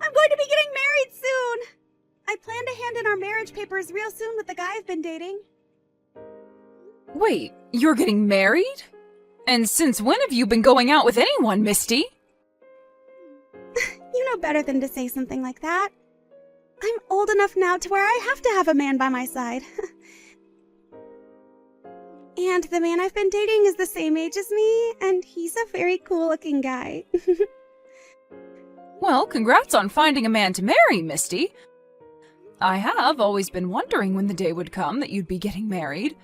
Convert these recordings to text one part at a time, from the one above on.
I'm going to be getting married soon! I plan to hand in our marriage papers real soon with the guy I've been dating. Wait, you're getting married? And since when have you been going out with anyone, Misty? You know better than to say something like that. I'm old enough now to where I have to have a man by my side. And the man I've been dating is the same age as me, and he's a very cool-looking guy. Well, congrats on finding a man to marry, Misty. I have always been wondering when the day would come that you'd be getting married.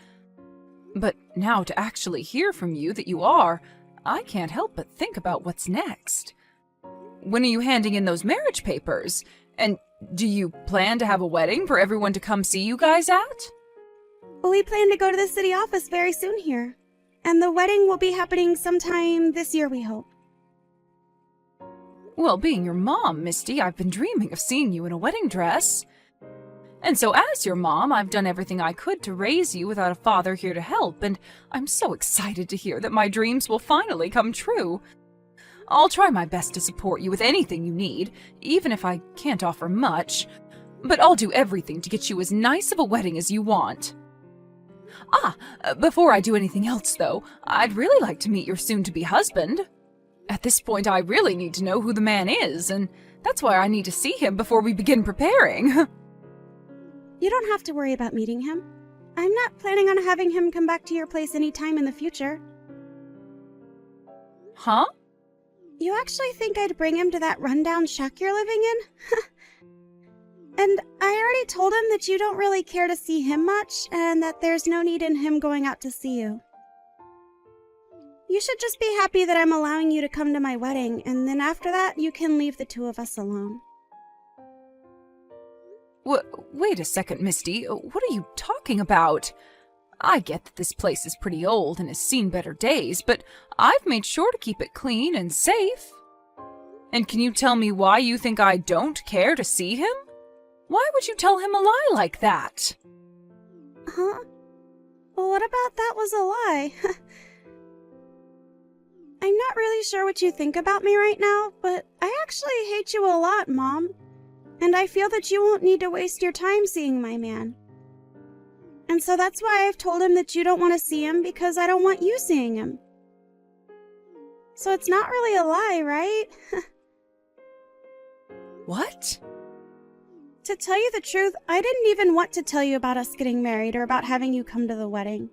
But now to actually hear from you that you are, I can't help but think about what's next. When are you handing in those marriage papers? And do you plan to have a wedding for everyone to come see you guys at? We plan to go to the city office very soon here. And the wedding will be happening sometime this year, we hope. Well, being your mom, Misty, I've been dreaming of seeing you in a wedding dress. And so as your mom, I've done everything I could to raise you without a father here to help, and I'm so excited to hear that my dreams will finally come true. I'll try my best to support you with anything you need, even if I can't offer much, but I'll do everything to get you as nice of a wedding as you want. Before I do anything else, though, I'd really like to meet your soon-to-be husband. At this point, I really need to know who the man is, and that's why I need to see him before we begin preparing. You don't have to worry about meeting him. I'm not planning on having him come back to your place any time in the future. Huh? You actually think I'd bring him to that rundown shack you're living in? And I already told him that you don't really care to see him much, and that there's no need in him going out to see you. You should just be happy that I'm allowing you to come to my wedding, and then after that, you can leave the two of us alone. Wait a second, Misty. What are you talking about? I get that this place is pretty old and has seen better days, but I've made sure to keep it clean and safe. And can you tell me why you think I don't care to see him? Why would you tell him a lie like that? Huh? Well, what about that was a lie? I'm not really sure what you think about me right now, but I actually hate you a lot, Mom. And I feel that you won't need to waste your time seeing my man. And so that's why I've told him that you don't want to see him, because I don't want you seeing him. So it's not really a lie, right? What? To tell you the truth, I didn't even want to tell you about us getting married or about having you come to the wedding.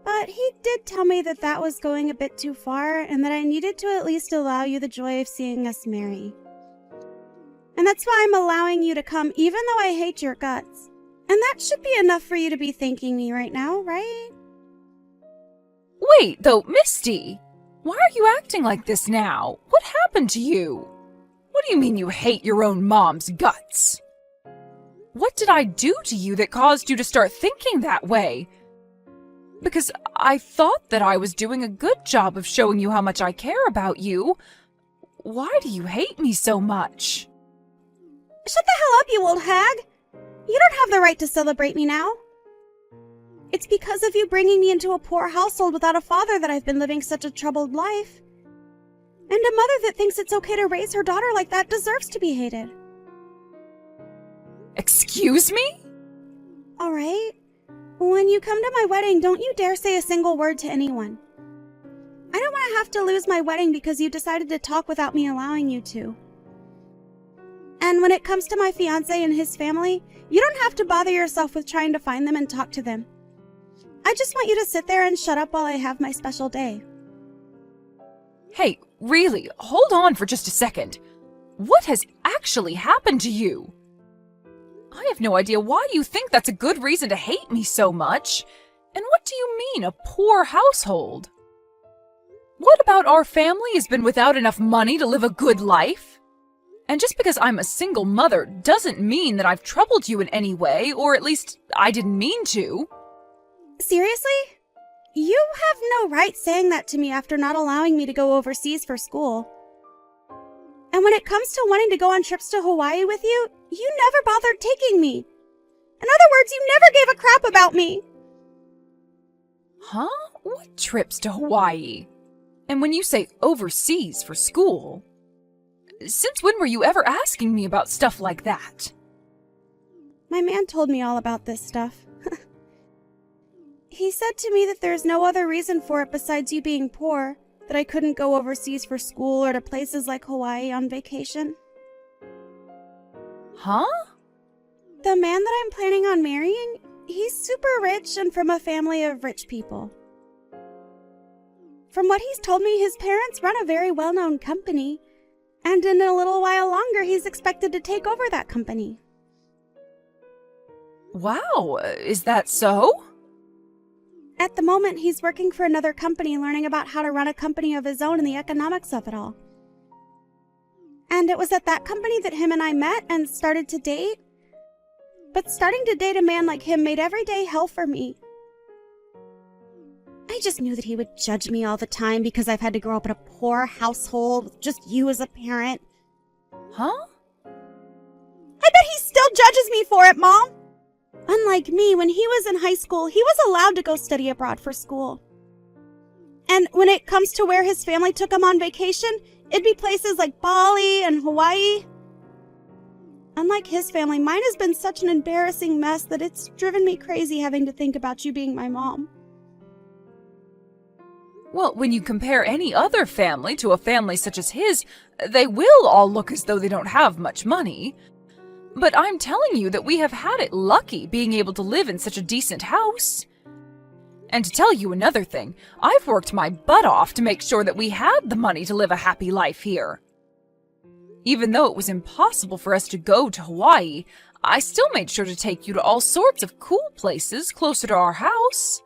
But he did tell me that that was going a bit too far, and that I needed to at least allow you the joy of seeing us marry. And that's why I'm allowing you to come, even though I hate your guts. And that should be enough for you to be thanking me right now, right? Wait, though, Misty! Why are you acting like this now? What happened to you? What do you mean you hate your own mom's guts? What did I do to you that caused you to start thinking that way? Because I thought that I was doing a good job of showing you how much I care about you. Why do you hate me so much? Shut the hell up, you old hag! You don't have the right to celebrate me now. It's because of you bringing me into a poor household without a father that I've been living such a troubled life. And a mother that thinks it's okay to raise her daughter like that deserves to be hated. Excuse me? All right. When you come to my wedding, don't you dare say a single word to anyone. I don't want to have to lose my wedding because you decided to talk without me allowing you to. And when it comes to my fiancé and his family, you don't have to bother yourself with trying to find them and talk to them. I just want you to sit there and shut up while I have my special day. Hey, really, hold on for just a second. What has actually happened to you? I have no idea why you think that's a good reason to hate me so much. And what do you mean, a poor household? What about our family has been without enough money to live a good life? And just because I'm a single mother doesn't mean that I've troubled you in any way, or at least I didn't mean to. Seriously? You have no right saying that to me after not allowing me to go overseas for school. And when it comes to wanting to go on trips to Hawaii with you, you never bothered taking me. In other words, you never gave a crap about me. Huh? What trips to Hawaii? And when you say overseas for school, Since when were you ever asking me about stuff like that? My man told me all about this stuff. He said to me that there's no other reason for it besides you being poor, that I couldn't go overseas for school or to places like Hawaii on vacation. Huh? The man that I'm planning on marrying, he's super rich and from a family of rich people. From what he's told me, his parents run a very well-known company, and in a little while longer, he's expected to take over that company. Wow, is that so? At the moment, he's working for another company, learning about how to run a company of his own and the economics of it all. And it was at that company that him and I met and started to date. But starting to date a man like him made every day hell for me. I just knew that he would judge me all the time because I've had to grow up in a poor household with just you as a parent. Huh? I bet he still judges me for it, Mom! Unlike me, when he was in high school, he was allowed to go study abroad for school. And when it comes to where his family took him on vacation, it'd be places like Bali and Hawaii. Unlike his family, mine has been such an embarrassing mess that it's driven me crazy having to think about you being my mom. Well, when you compare any other family to a family such as his, they will all look as though they don't have much money. But I'm telling you that we have had it lucky being able to live in such a decent house. And to tell you another thing, I've worked my butt off to make sure that we had the money to live a happy life here. Even though it was impossible for us to go to Hawaii, I still made sure to take you to all sorts of cool places closer to our house.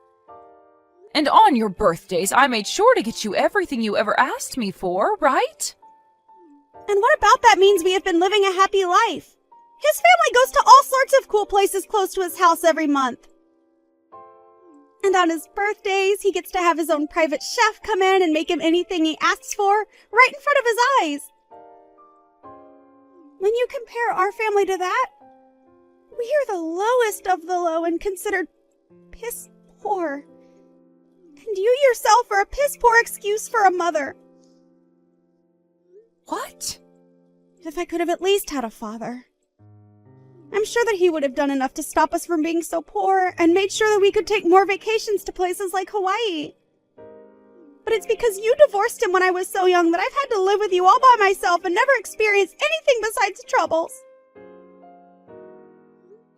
And on your birthdays, I made sure to get you everything you ever asked me for, right? And what about that means we have been living a happy life? His family goes to all sorts of cool places close to his house every month. And on his birthdays, he gets to have his own private chef come in and make him anything he asks for, right in front of his eyes. When you compare our family to that, we are the lowest of the low and considered piss poor. And you yourself are a piss poor excuse for a mother. What? If I could have at least had a father. I'm sure that he would have done enough to stop us from being so poor and made sure that we could take more vacations to places like Hawaii. But it's because you divorced him when I was so young that I've had to live with you all by myself and never experienced anything besides troubles.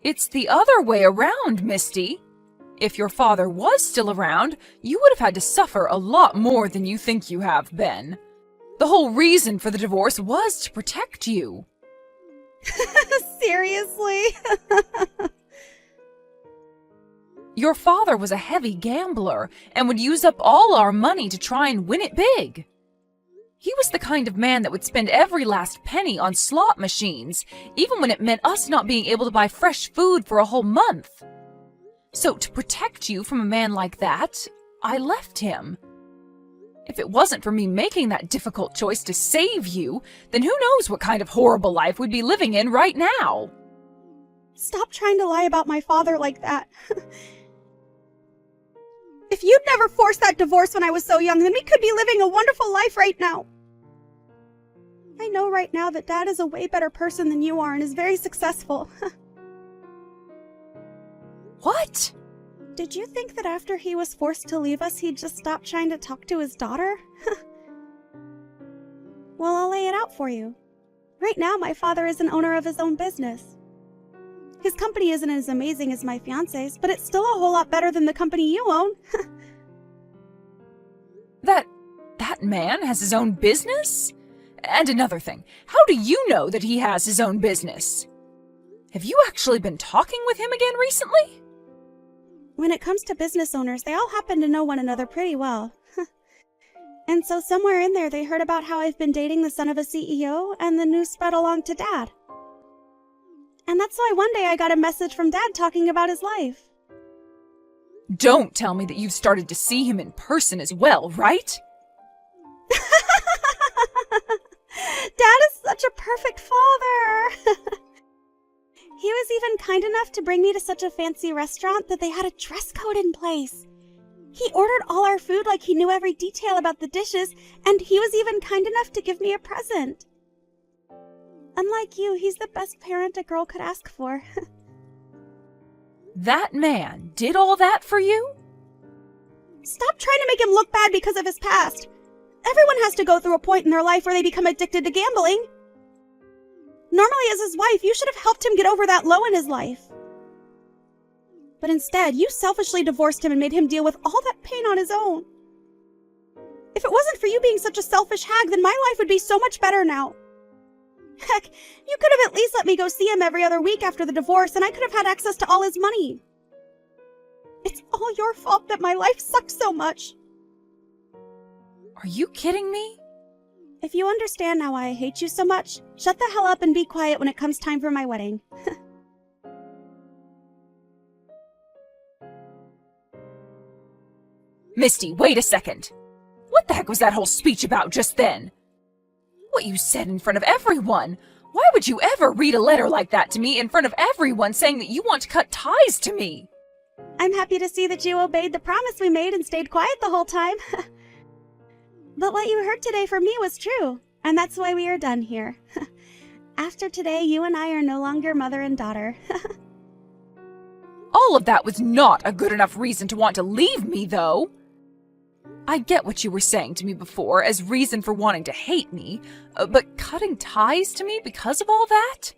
It's the other way around, Misty. If your father was still around, you would have had to suffer a lot more than you think you have been. The whole reason for the divorce was to protect you. Seriously? Your father was a heavy gambler and would use up all our money to try and win it big. He was the kind of man that would spend every last penny on slot machines, even when it meant us not being able to buy fresh food for a whole month. So to protect you from a man like that, I left him. If it wasn't for me making that difficult choice to save you, then who knows what kind of horrible life we'd be living in right now. Stop trying to lie about my father like that. If you'd never forced that divorce when I was so young, then we could be living a wonderful life right now. I know right now that Dad is a way better person than you are and is very successful. What? Did you think that after he was forced to leave us, he'd just stop trying to talk to his daughter? Well, I'll lay it out for you. Right now, my father is an owner of his own business. His company isn't as amazing as my fiance's, but it's still a whole lot better than the company you own. That man has his own business? And another thing, how do you know that he has his own business? Have you actually been talking with him again recently? When it comes to business owners, they all happen to know one another pretty well. And so somewhere in there, they heard about how I've been dating the son of a CEO, and the news spread along to Dad. And that's why one day I got a message from Dad talking about his life. Don't tell me that you've started to see him in person as well, right? Dad is such a perfect father! He was even kind enough to bring me to such a fancy restaurant that they had a dress code in place. He ordered all our food like he knew every detail about the dishes, and he was even kind enough to give me a present. Unlike you, he's the best parent a girl could ask for. That man did all that for you? Stop trying to make him look bad because of his past. Everyone has to go through a point in their life where they become addicted to gambling. Normally, as his wife, you should have helped him get over that low in his life. But instead, you selfishly divorced him and made him deal with all that pain on his own. If it wasn't for you being such a selfish hag, then my life would be so much better now. Heck, you could have at least let me go see him every other week after the divorce, and I could have had access to all his money. It's all your fault that my life sucks so much. Are you kidding me? If you understand now why I hate you so much, shut the hell up and be quiet when it comes time for my wedding. Misty, wait a second. What the heck was that whole speech about just then? What you said in front of everyone? Why would you ever read a letter like that to me in front of everyone saying that you want to cut ties to me? I'm happy to see that you obeyed the promise we made and stayed quiet the whole time. But what you heard today from me was true, and that's why we are done here. After today, you and I are no longer mother and daughter. All of that was not a good enough reason to want to leave me, though. I get what you were saying to me before as reason for wanting to hate me, but cutting ties to me because of all that?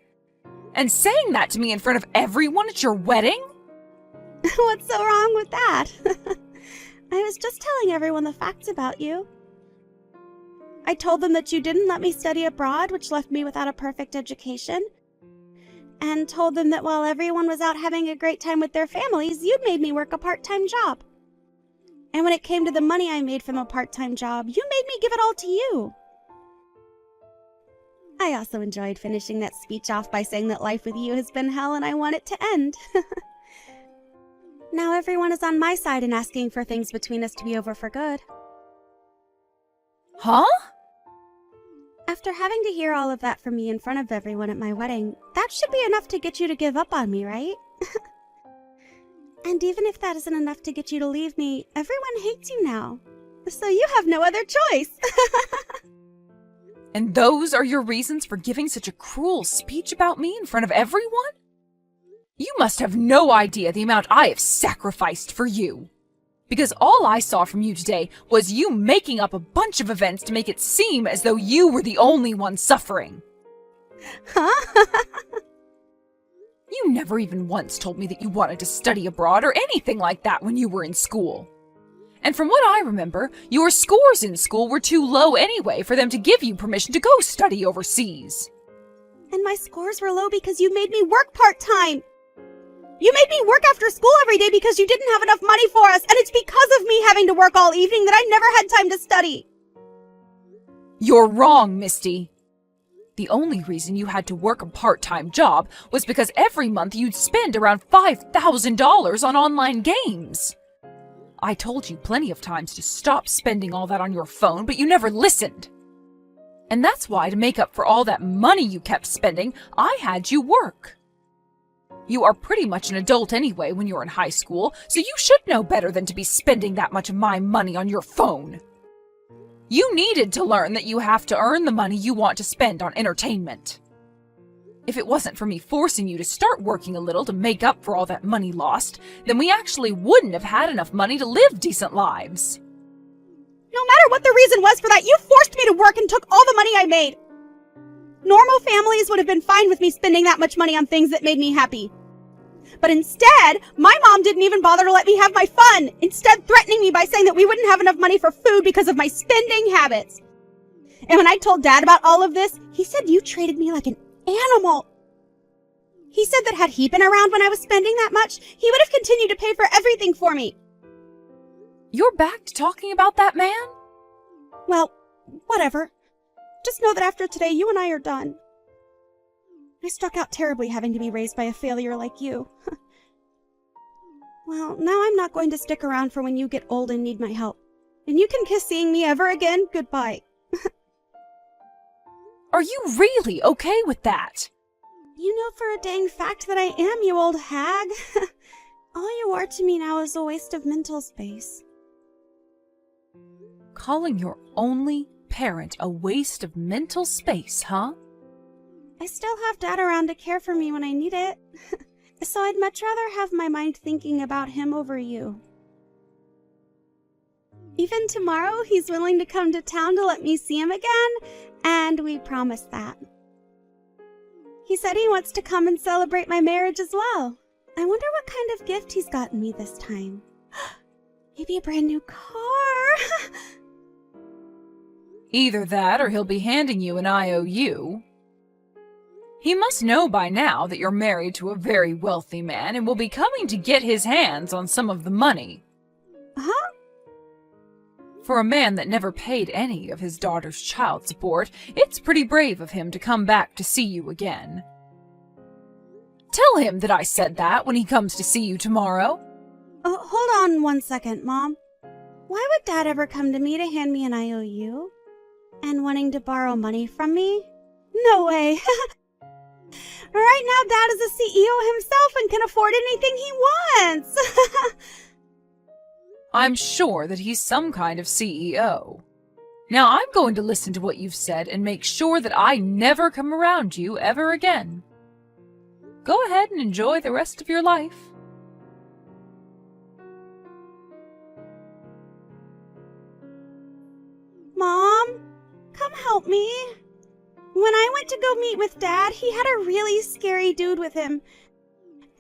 And saying that to me in front of everyone at your wedding? What's so wrong with that? I was just telling everyone the facts about you. I told them that you didn't let me study abroad, which left me without a perfect education, and told them that while everyone was out having a great time with their families, you'd made me work a part-time job. And when it came to the money I made from the part-time job, you made me give it all to you. I also enjoyed finishing that speech off by saying that life with you has been hell and I want it to end. Now everyone is on my side and asking for things between us to be over for good. Huh? After having to hear all of that from me in front of everyone at my wedding, that should be enough to get you to give up on me, right? And even if that isn't enough to get you to leave me, everyone hates you now. So you have no other choice. And those are your reasons for giving such a cruel speech about me in front of everyone? You must have no idea the amount I have sacrificed for you. Because all I saw from you today was you making up a bunch of events to make it seem as though you were the only one suffering. Huh? You never even once told me that you wanted to study abroad or anything like that when you were in school. And from what I remember, your scores in school were too low anyway for them to give you permission to go study overseas. And my scores were low because you made me work part-time. You made me work after school every day because you didn't have enough money for us, and it's because of me having to work all evening that I never had time to study. You're wrong, Misty. The only reason you had to work a part-time job was because every month you'd spend around $5,000 on online games. I told you plenty of times to stop spending all that on your phone, but you never listened. And that's why, to make up for all that money you kept spending, I had you work. You are pretty much an adult anyway when you're in high school, so you should know better than to be spending that much of my money on your phone. You needed to learn that you have to earn the money you want to spend on entertainment. If it wasn't for me forcing you to start working a little to make up for all that money lost, then we actually wouldn't have had enough money to live decent lives. No matter what the reason was for that, you forced me to work and took all the money I made. Normal families would have been fine with me spending that much money on things that made me happy. But instead, my mom didn't even bother to let me have my fun, instead threatening me by saying that we wouldn't have enough money for food because of my spending habits. And when I told Dad about all of this, he said you treated me like an animal. He said that had he been around when I was spending that much, he would have continued to pay for everything for me. You're back to talking about that man? Well, whatever. Just know that after today, you and I are done. I struck out terribly having to be raised by a failure like you. Well, now I'm not going to stick around for when you get old and need my help. And you can kiss seeing me ever again goodbye. Are you really okay with that? You know for a dang fact that I am, you old hag. All you are to me now is a waste of mental space. Calling your only parent a waste of mental space, huh? I still have Dad around to care for me when I need it. So I'd much rather have my mind thinking about him over you. Even tomorrow, he's willing to come to town to let me see him again, and we promised that. He said he wants to come and celebrate my marriage as well. I wonder what kind of gift he's gotten me this time. Maybe a brand new car. Either that or he'll be handing you an IOU. He must know by now that you're married to a very wealthy man and will be coming to get his hands on some of the money. Huh? For a man that never paid any of his daughter's child support, it's pretty brave of him to come back to see you again. Tell him that I said that when he comes to see you tomorrow. Hold on 1 second, Mom. Why would Dad ever come to me to hand me an IOU? And wanting to borrow money from me? No way. Right now, Dad is a CEO himself and can afford anything he wants. I'm sure that he's some kind of CEO. Now I'm going to listen to what you've said and make sure that I never come around you ever again. Go ahead and enjoy the rest of your life. Mom, come help me. When I went to go meet with Dad, he had a really scary dude with him.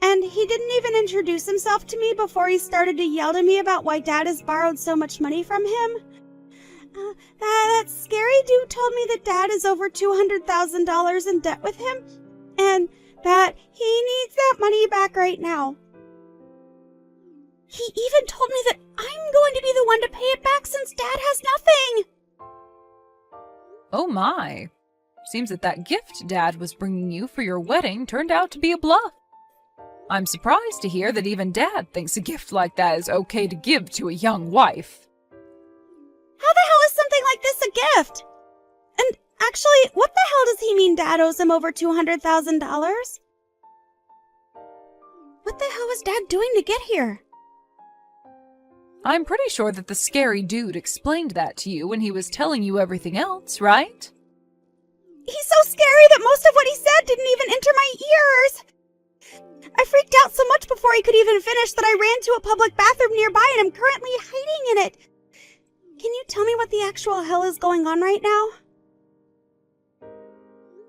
And he didn't even introduce himself to me before he started to yell to me about why Dad has borrowed so much money from him. That scary dude told me that Dad is over $200,000 in debt with him, and that he needs that money back right now. He even told me that I'm going to be the one to pay it back since Dad has nothing. Oh my. Seems that gift Dad was bringing you for your wedding turned out to be a bluff. I'm surprised to hear that even Dad thinks a gift like that is okay to give to a young wife. How the hell is something like this a gift? And actually, what the hell does he mean Dad owes him over $200,000? What the hell was Dad doing to get here? I'm pretty sure that the scary dude explained that to you when he was telling you everything else, right? He's so scary that most of what he said didn't even enter my ears. I freaked out so much before he could even finish that I ran to a public bathroom nearby and am currently hiding in it. Can you tell me what the actual hell is going on right now?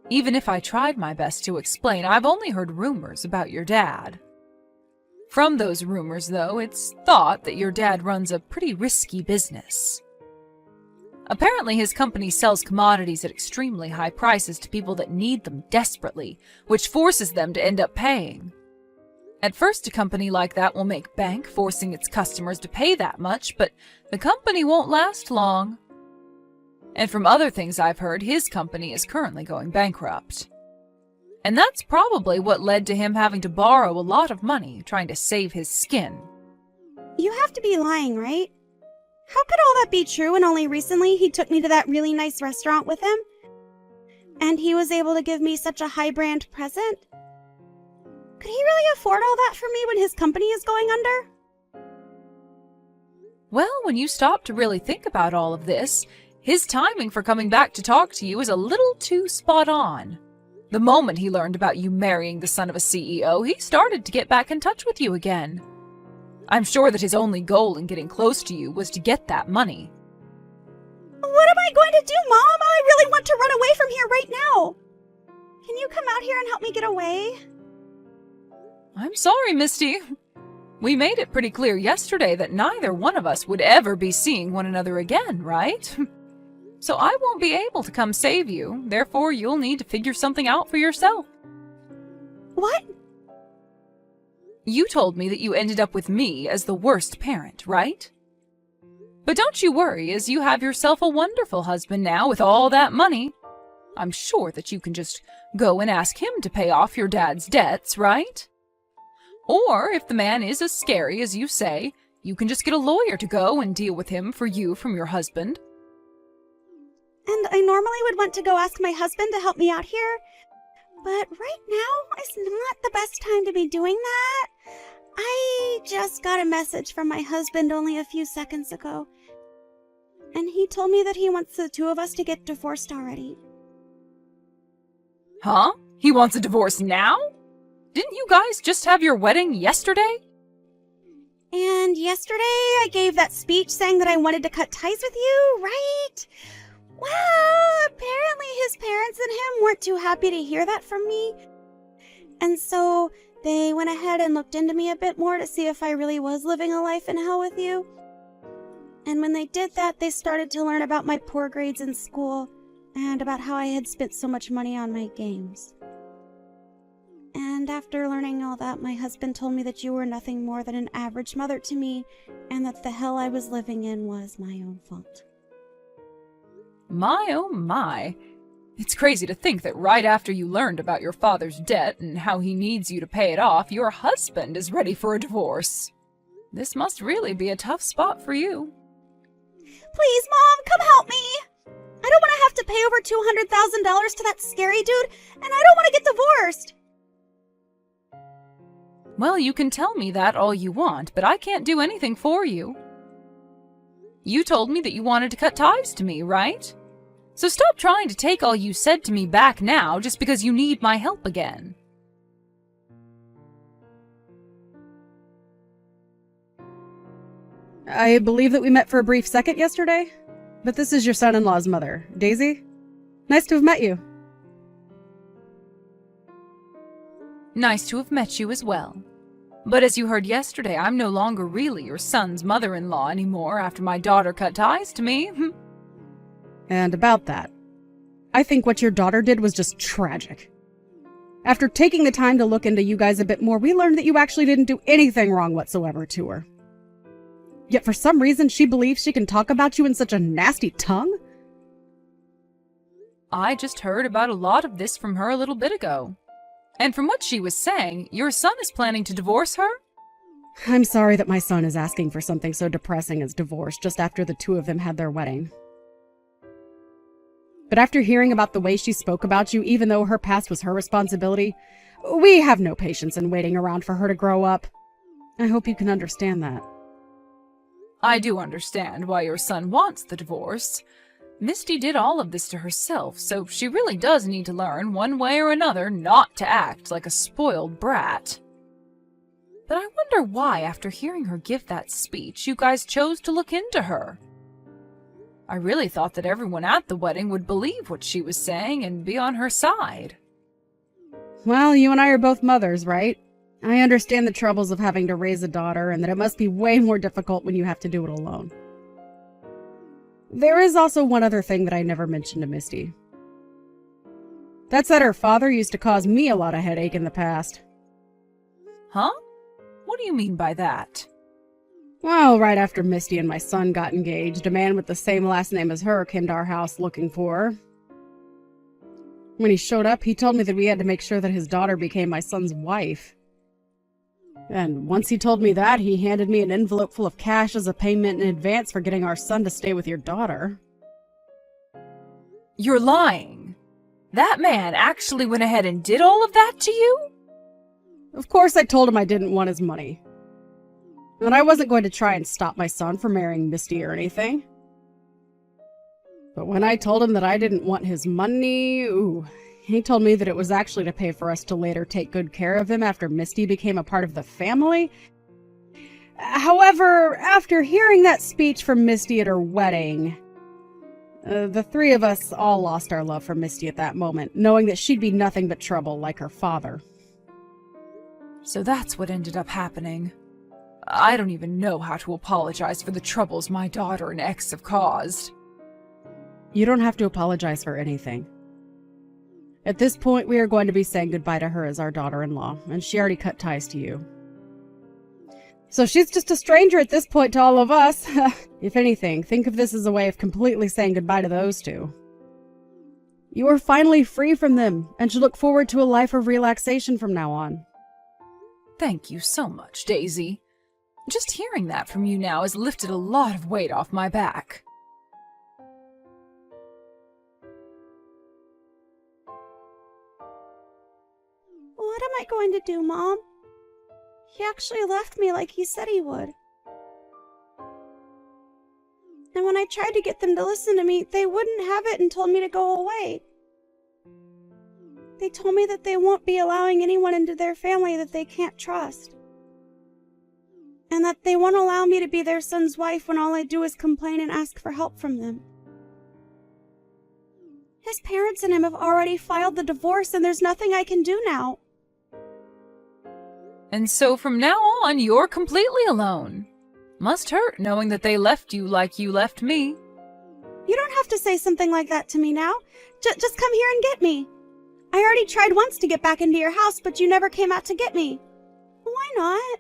Even if I tried my best to explain, I've only heard rumors about your dad. From those rumors, though, it's thought that your dad runs a pretty risky business. Apparently, his company sells commodities at extremely high prices to people that need them desperately, which forces them to end up paying. At first, a company like that will make bank, forcing its customers to pay that much, but the company won't last long. And from other things I've heard, his company is currently going bankrupt. And that's probably what led to him having to borrow a lot of money, trying to save his skin. You have to be lying, right? How could all that be true when only recently he took me to that really nice restaurant with him? And he was able to give me such a high-brand present? Could he really afford all that for me when his company is going under? Well, when you stop to really think about all of this, his timing for coming back to talk to you is a little too spot on. The moment he learned about you marrying the son of a CEO, he started to get back in touch with you again. I'm sure that his only goal in getting close to you was to get that money. What am I going to do, Mom? I really want to run away from here right now. Can you come out here and help me get away? I'm sorry, Misty. We made it pretty clear yesterday that neither one of us would ever be seeing one another again, right? So I won't be able to come save you, therefore you'll need to figure something out for yourself. What? You told me that you ended up with me as the worst parent, right? But don't you worry, as you have yourself a wonderful husband now with all that money. I'm sure that you can just go and ask him to pay off your dad's debts, right? Or, if the man is as scary as you say, you can just get a lawyer to go and deal with him for you from your husband. And I normally would want to go ask my husband to help me out here, but right now is not the best time to be doing that. I just got a message from my husband only a few seconds ago, and he told me that he wants the two of us to get divorced already. Huh? He wants a divorce now? Didn't you guys just have your wedding yesterday? And yesterday I gave that speech saying that I wanted to cut ties with you, right? Well, apparently his parents and him weren't too happy to hear that from me. And so they went ahead and looked into me a bit more to see if I really was living a life in hell with you. And when they did that, they started to learn about my poor grades in school and about how I had spent so much money on my games. And after learning all that, my husband told me that you were nothing more than an average mother to me, and that the hell I was living in was my own fault. My oh my. It's crazy to think that right after you learned about your father's debt and how he needs you to pay it off, your husband is ready for a divorce. This must really be a tough spot for you. Please, Mom, come help me! I don't want to have to pay over $200,000 to that scary dude, and I don't want to get divorced! Well, you can tell me that all you want, but I can't do anything for you. You told me that you wanted to cut ties to me, right? So stop trying to take all you said to me back now just because you need my help again. I believe that we met for a brief second yesterday, but this is your son-in-law's mother, Daisy. Nice to have met you. Nice to have met you as well. But as you heard yesterday, I'm no longer really your son's mother-in-law anymore after my daughter cut ties to me. And about that, I think what your daughter did was just tragic. After taking the time to look into you guys a bit more, we learned that you actually didn't do anything wrong whatsoever to her. Yet for some reason, she believes she can talk about you in such a nasty tongue? I just heard about a lot of this from her a little bit ago. And from what she was saying, your son is planning to divorce her? I'm sorry that my son is asking for something so depressing as divorce just after the two of them had their wedding. But after hearing about the way she spoke about you, even though her past was her responsibility, we have no patience in waiting around for her to grow up. I hope you can understand that. I do understand why your son wants the divorce. Misty did all of this to herself, so she really does need to learn, one way or another, not to act like a spoiled brat. But I wonder why, after hearing her give that speech, you guys chose to look into her. I really thought that everyone at the wedding would believe what she was saying and be on her side. Well, you and I are both mothers, right? I understand the troubles of having to raise a daughter and that it must be way more difficult when you have to do it alone. There is also one other thing that I never mentioned to Misty. That's that her father used to cause me a lot of headache in the past. Huh? What do you mean by that? Well, right after Misty and my son got engaged, a man with the same last name as her came to our house looking for her. When he showed up, he told me that we had to make sure that his daughter became my son's wife. And once he told me that, he handed me an envelope full of cash as a payment in advance for getting our son to stay with your daughter. You're lying. That man actually went ahead and did all of that to you? Of course I told him I didn't want his money. And I wasn't going to try and stop my son from marrying Misty or anything. But when I told him that I didn't want his money, he told me that it was actually to pay for us to later take good care of him after Misty became a part of the family. However, after hearing that speech from Misty at her wedding, the three of us all lost our love for Misty at that moment, knowing that she'd be nothing but trouble like her father. So that's what ended up happening. I don't even know how to apologize for the troubles my daughter and ex have caused. You don't have to apologize for anything. At this point, we are going to be saying goodbye to her as our daughter-in-law, and she already cut ties to you. So she's just a stranger at this point to all of us. If anything, think of this as a way of completely saying goodbye to those two. You are finally free from them, and should look forward to a life of relaxation from now on. Thank you so much, Daisy. Just hearing that from you now has lifted a lot of weight off my back. What am I going to do, Mom? He actually left me like he said he would. And when I tried to get them to listen to me, they wouldn't have it and told me to go away. They told me that they won't be allowing anyone into their family that they can't trust. And that they won't allow me to be their son's wife when all I do is complain and ask for help from them. His parents and him have already filed the divorce, and there's nothing I can do now. And so from now on, you're completely alone. Must hurt knowing that they left you like you left me. You don't have to say something like that to me now. Just come here and get me. I already tried once to get back into your house, but you never came out to get me. Why not?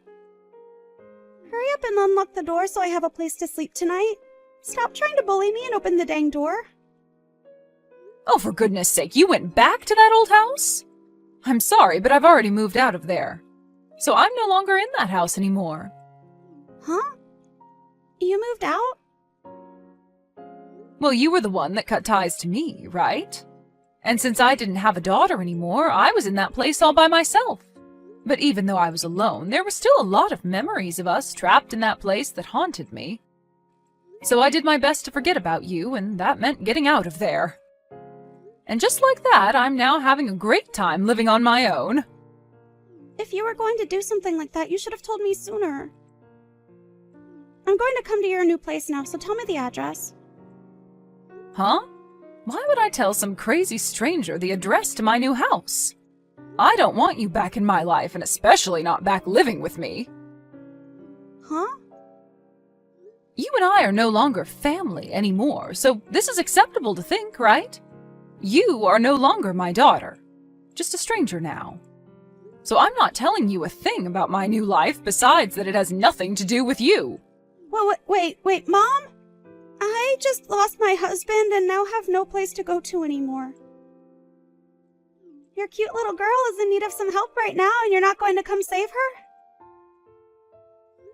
Hurry up and unlock the door so I have a place to sleep tonight. Stop trying to bully me and open the dang door. Oh, for goodness sake, you went back to that old house? I'm sorry, but I've already moved out of there. So I'm no longer in that house anymore. Huh? You moved out? Well, you were the one that cut ties to me, right? And since I didn't have a daughter anymore, I was in that place all by myself. But even though I was alone, there were still a lot of memories of us trapped in that place that haunted me. So I did my best to forget about you, and that meant getting out of there. And just like that, I'm now having a great time living on my own. If you were going to do something like that, you should have told me sooner. I'm going to come to your new place now, so tell me the address. Huh? Why would I tell some crazy stranger the address to my new house? I don't want you back in my life, and especially not back living with me. Huh? You and I are no longer family anymore, so this is acceptable to think, right? You are no longer my daughter. Just a stranger now. So I'm not telling you a thing about my new life besides that it has nothing to do with you. Well, wait, Mom? I just lost my husband and now have no place to go to anymore. Your cute little girl is in need of some help right now, and you're not going to come save her?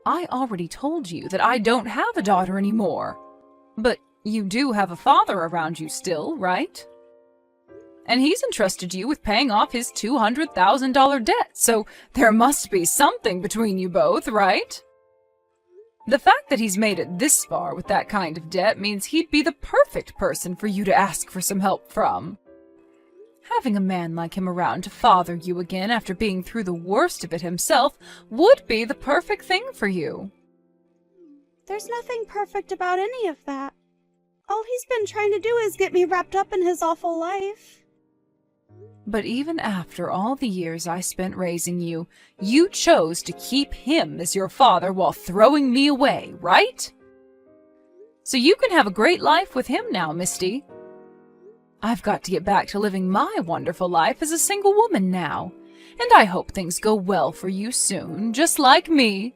I already told you that I don't have a daughter anymore. But you do have a father around you still, right? And he's entrusted you with paying off his $200,000 debt, so there must be something between you both, right? The fact that he's made it this far with that kind of debt means he'd be the perfect person for you to ask for some help from. Having a man like him around to father you again after being through the worst of it himself would be the perfect thing for you. There's nothing perfect about any of that. All he's been trying to do is get me wrapped up in his awful life. But even after all the years I spent raising you, you chose to keep him as your father while throwing me away, right? So you can have a great life with him now, Misty. I've got to get back to living my wonderful life as a single woman now, and I hope things go well for you soon, just like me.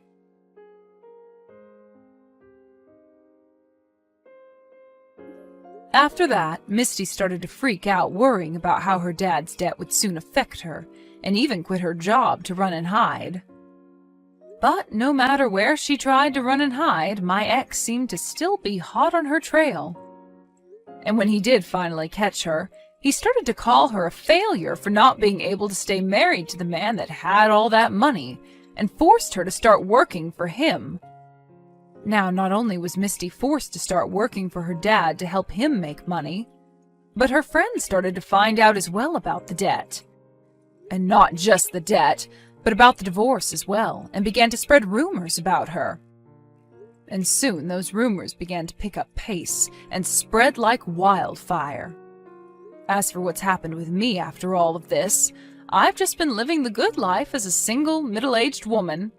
After that, Misty started to freak out, worrying about how her dad's debt would soon affect her, and even quit her job to run and hide. But no matter where she tried to run and hide, my ex seemed to still be hot on her trail. And when he did finally catch her, he started to call her a failure for not being able to stay married to the man that had all that money, and forced her to start working for him. Now, not only was Misty forced to start working for her dad to help him make money, but her friends started to find out as well about the debt. And not just the debt, but about the divorce as well, and began to spread rumors about her. And soon those rumors began to pick up pace and spread like wildfire. As for what's happened with me after all of this, I've just been living the good life as a single, middle-aged woman.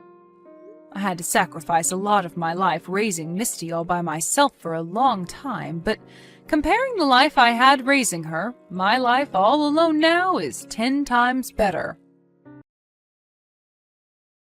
I had to sacrifice a lot of my life raising Misty all by myself for a long time, but comparing the life I had raising her, my life all alone now is 10 times better.